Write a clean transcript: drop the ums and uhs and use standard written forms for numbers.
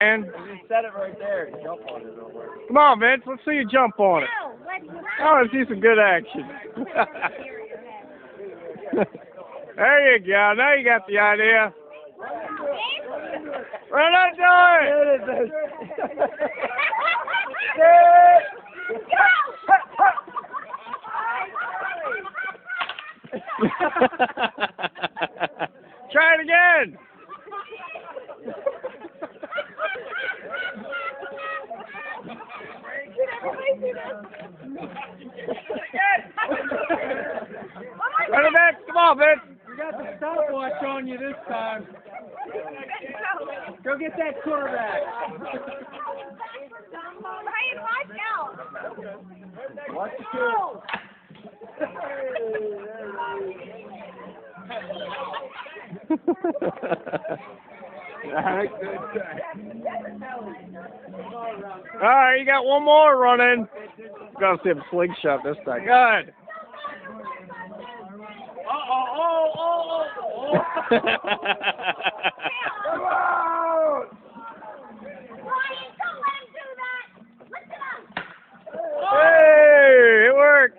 And You set it right there. Jump on it. It'll work. come on, Vince. Let's see you jump on it. I want to see some good action. There you go. Now you got the idea. Run on, do it. Try it again. Run it back. Come on, Vince. We got the stopwatch on you this time. Go get that quarterback. Watch the kill. All right, you got one more running. Gotta see him slingshot this time. Good. Hey, it worked.